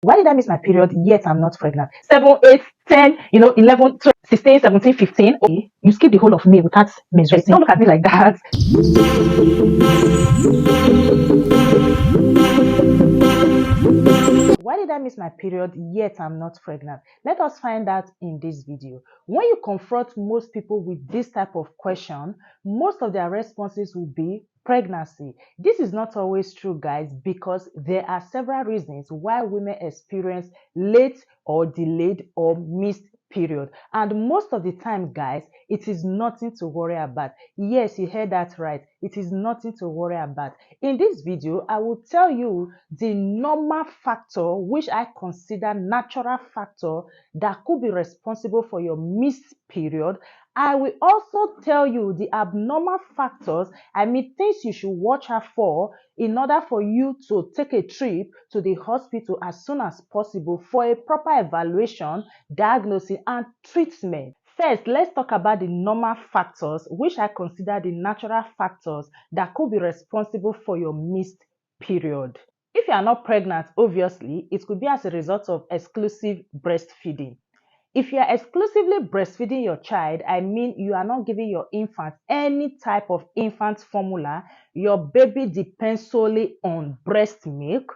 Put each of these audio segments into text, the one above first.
Why did I miss my period yet I'm not pregnant? 7, 8, 10, 11, 12, 16, 17, 15. Okay, you skip the whole of May without menstruating. Don't look at me like that. Why did I miss my period yet I'm not pregnant? Let us find out in this video. When you confront most people with this type of question, most of their responses will be pregnancy. This is not always true, guys, because there are several reasons why women experience late or delayed or missed period. And most of the time, guys, it is nothing to worry about. Yes, you heard that right. It is nothing to worry about. In this video, I will tell you the normal factor, which I consider natural factor that could be responsible for your missed period. I will also tell you the abnormal factors, things you should watch out for in order for you to take a trip to the hospital as soon as possible for a proper evaluation, diagnosis, and treatment. First, let's talk about the normal factors, which I consider the natural factors that could be responsible for your missed period. If you are not pregnant, obviously, it could be as a result of exclusive breastfeeding. If you are exclusively breastfeeding your child, you are not giving your infant any type of infant formula, your baby depends solely on breast milk,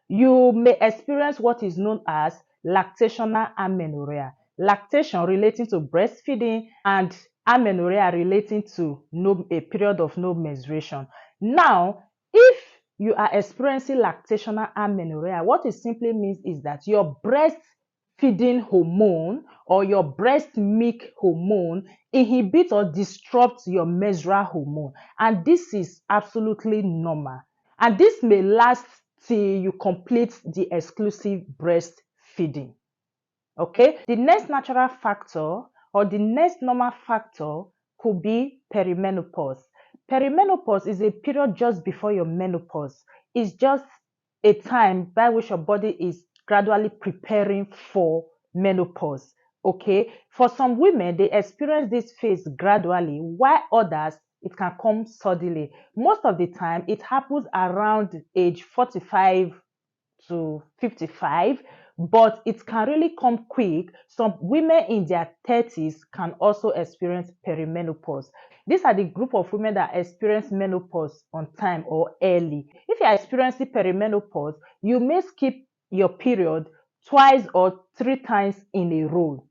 you may experience what is known as lactational amenorrhea. Lactation relating to breastfeeding and amenorrhea relating to a period of no menstruation. Now, if you are experiencing lactational amenorrhea, what it simply means is that your breastfeeding hormone or your breast milk hormone inhibits or disrupts your menstrual hormone, and this is absolutely normal. And this may last till you complete the exclusive breastfeeding. Okay, the next natural factor or the next normal factor could be perimenopause. Perimenopause is a period just before your menopause. It's just a time by which your body is gradually preparing for menopause. Okay, for some women, they experience this phase gradually, while others, it can come suddenly. Most of the time, it happens around age 45 to 55, but it can really come quick. Some women in their 30s can also experience perimenopause. These are the group of women that experience menopause on time or early. If you are experiencing perimenopause, you may skip your period twice or 3 times in a row.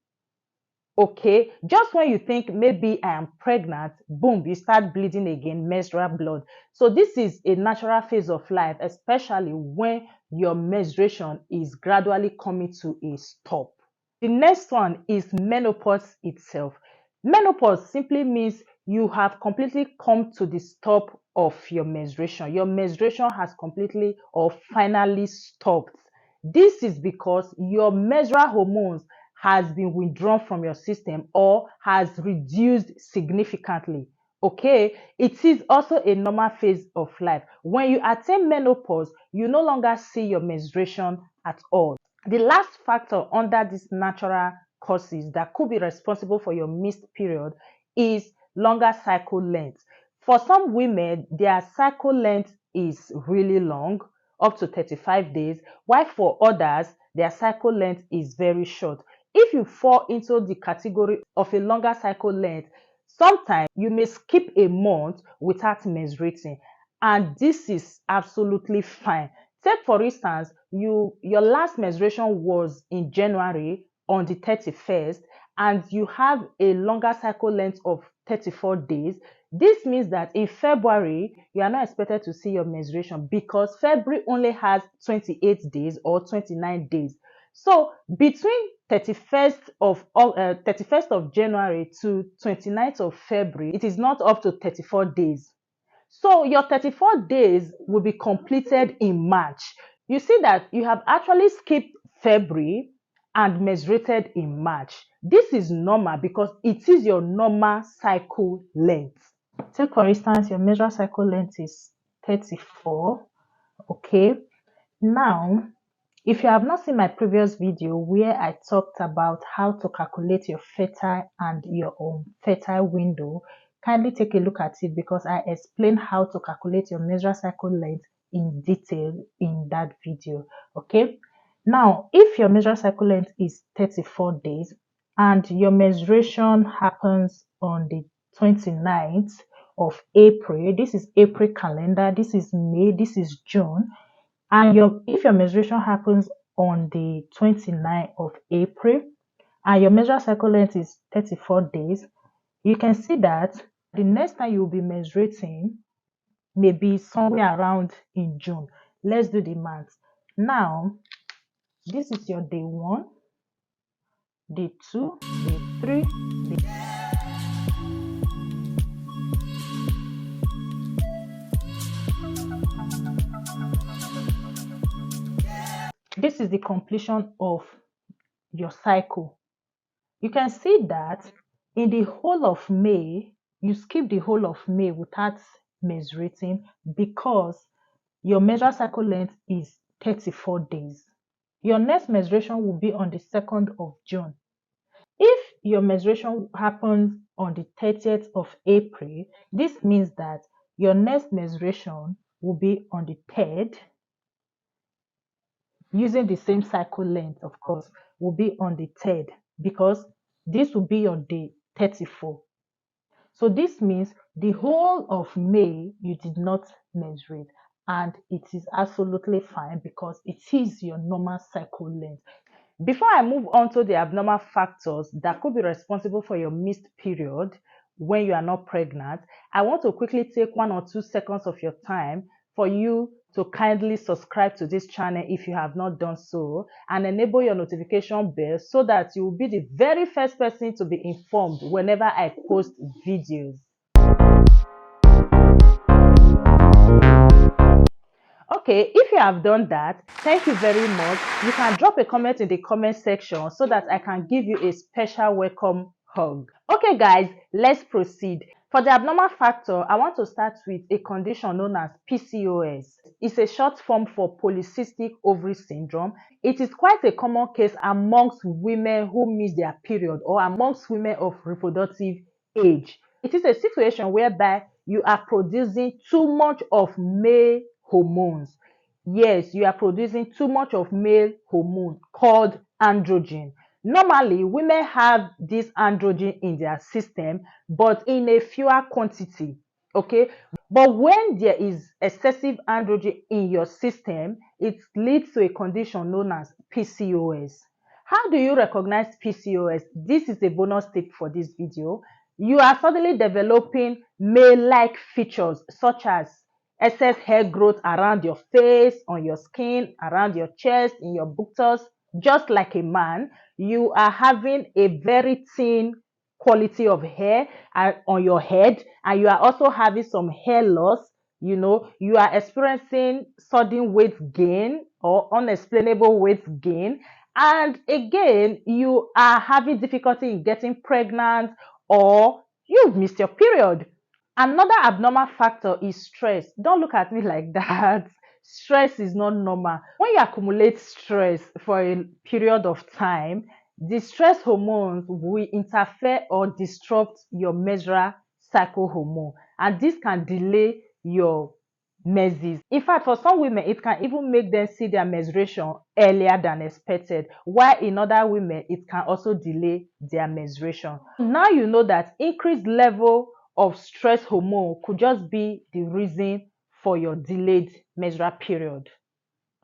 Okay, just when you think maybe I am pregnant, boom, you start bleeding again, menstrual blood. So this is a natural phase of life, especially when your menstruation is gradually coming to a stop. The next one is menopause itself. Menopause simply means you have completely come to the stop of your menstruation. Your menstruation has completely or finally stopped. This is because your menstrual hormones has been withdrawn from your system or has reduced significantly. Okay, it is also a normal phase of life. When you attain menopause, you no longer see your menstruation at all. The last factor under these natural causes that could be responsible for your missed period is longer cycle length. For some women, their cycle length is really long, up to 35 days, while for others, their cycle length is very short. If you fall into the category of a longer cycle length, sometimes you may skip a month without menstruating, and this is absolutely fine. Take for instance, your last menstruation was in January on the 31st, and you have a longer cycle length of 34 days. This means that in February, you are not expected to see your menstruation because February only has 28 days or 29 days. So between 31st of January to 29th of February, it is not up to 34 days. So your 34 days will be completed in March. You see that you have actually skipped February and menstruated in March. This is normal because it is your normal cycle length. Take for instance, your menstrual cycle length is 34. Okay. Now, if you have not seen my previous video where I talked about how to calculate your fertile and your fertile window, kindly take a look at it because I explained how to calculate your menstrual cycle length in detail in that video. Okay. Now, if your menstrual cycle length is 34 days and your menstruation happens on the 29th of April, this is April calendar, this is May, this is June, and if your menstruation happens on the 29th of April and your menstrual cycle length is 34 days, you can see that the next time you'll be menstruating may be somewhere around in June. Let's do the math. Now, this is your day one, day two, day three, day. This is the completion of your cycle. You can see that in the whole of May, you skip the whole of May without menstruating because your menstrual cycle length is 34 days. Your next menstruation will be on the 2nd of June. If your menstruation happens on the 30th of April, this means that your next menstruation will be on the 3rd, using the same cycle length, of course, will be on the 3rd because this will be your day 34. So this means the whole of May you did not menstruate, and it is absolutely fine because it is your normal cycle length. Before I move on to the abnormal factors that could be responsible for your missed period when you are not pregnant, I want to quickly take 1 or 2 seconds of your time for you to kindly subscribe to this channel if you have not done so, and enable your notification bell so that you will be the very first person to be informed whenever I post videos. Okay, if you have done that, thank you very much. You can drop a comment in the comment section so that I can give you a special welcome hug. Okay guys, let's proceed. For the abnormal factor, I want to start with a condition known as PCOS. It's a short form for polycystic ovary syndrome. It is quite a common case amongst women who miss their period or amongst women of reproductive age. It is a situation whereby you are producing too much of male hormones. Yes, you are producing too much of male hormone called androgen. Normally, women have this androgen in their system, but in a fewer quantity. Okay, but when there is excessive androgen in your system, it leads to a condition known as PCOS. How do you recognize PCOS? This is a bonus tip for this video. You are suddenly developing male-like features such as excess hair growth around your face, on your skin, around your chest, in your buttocks, just like a man. You are having a very thin quality of hair on your head, and you are also having some hair loss. You are experiencing sudden weight gain or unexplainable weight gain, and again you are having difficulty in getting pregnant, or you've missed your period. Another abnormal factor is stress. Don't look at me like that. Stress is not normal. When you accumulate stress for a period of time, the stress hormones will interfere or disrupt your menstrual cycle hormone, and this can delay your menses. In fact, for some women, it can even make them see their menstruation earlier than expected, while in other women, it can also delay their menstruation. Now you know that increased level of stress hormone could just be the reason for your delayed menstrual period.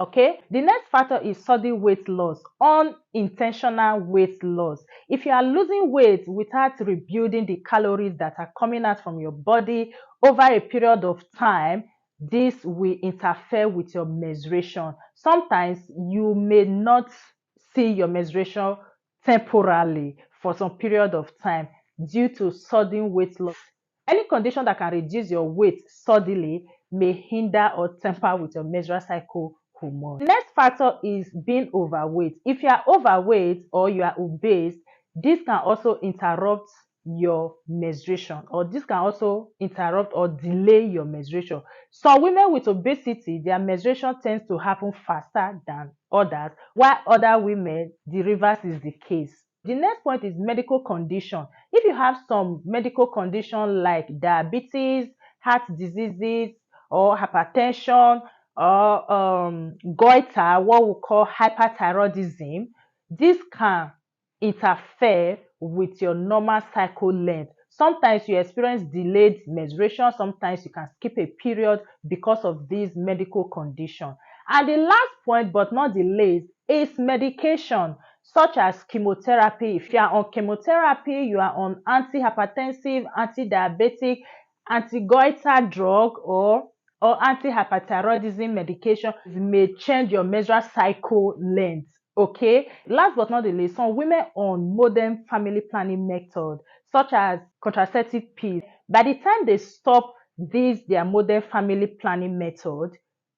Okay, the next factor is sudden weight loss, unintentional weight loss. If you are losing weight without rebuilding the calories that are coming out from your body over a period of time, this will interfere with your menstruation. Sometimes you may not see your menstruation temporarily for some period of time due to sudden weight loss. Any condition that can reduce your weight suddenly may hinder or tamper with your menstrual cycle hormone. The next factor is being overweight. If you are overweight or you are obese, this can also interrupt your menstruation, or this can also interrupt or delay your menstruation. Some women with obesity, their menstruation tends to happen faster than others, while other women, the reverse is the case. The next point is medical condition. If you have some medical condition like diabetes, heart diseases, or hypertension, or goiter, what we call hyperthyroidism, this can interfere with your normal cycle length. Sometimes you experience delayed menstruation, sometimes you can skip a period because of this medical condition. And the last point, but not the least, is medication such as chemotherapy. If you are on chemotherapy, you are on antihypertensive, anti-diabetic, anti-goiter drug, or anti-hyperthyroidism medication, it may change your menstrual cycle length. Okay, last but not the least, some women on modern family planning method such as contraceptive pills, by the time they stop this their modern family planning method,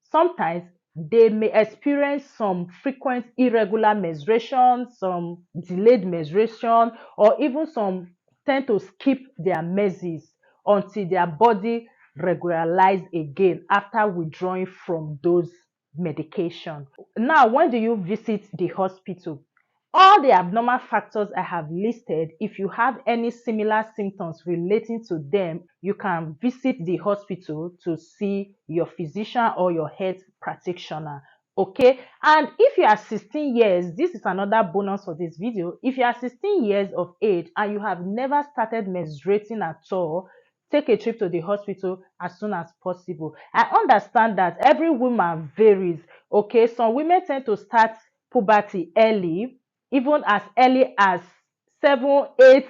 sometimes they may experience some frequent irregular menstruation, some delayed menstruation, or even some tend to skip their menses until their body regularized again after withdrawing from those medication. Now, when do you visit the hospital? All the abnormal factors I have listed, if you have any similar symptoms relating to them, you can visit the hospital to see your physician or your health practitioner. Okay, and if you are 16 years, this is another bonus for this video. If you are 16 years of age and you have never started menstruating at all, take a trip to the hospital as soon as possible. I understand that every woman varies. Okay, some women tend to start puberty early, even as early as 7, 8,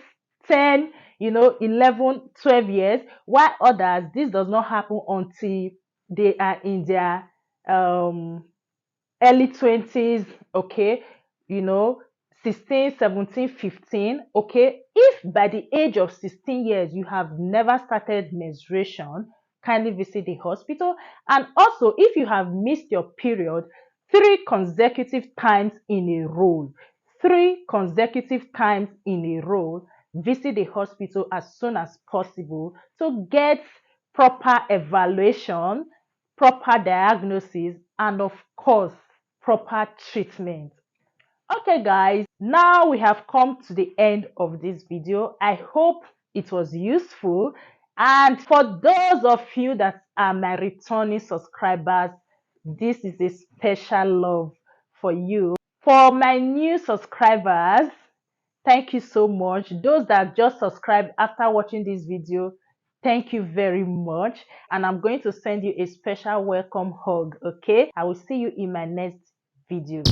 10, 11, 12 years, while others, this does not happen until they are in their um early 20s. Okay, you know 16, 17, 15. Okay, if by the age of 16 years you have never started menstruation, kindly visit the hospital. And also, if you have missed your period 3 consecutive times in a row, 3 consecutive times in a row, visit the hospital as soon as possible to get proper evaluation, proper diagnosis, and of course proper treatment. Okay guys, now we have come to the end of this video. I hope it was useful, and for those of you that are my returning subscribers, this is a special love for you. For my new subscribers, thank you so much. Those that just subscribed after watching this video, thank you very much. And I'm going to send you a special welcome hug. Okay, I will see you in my next video.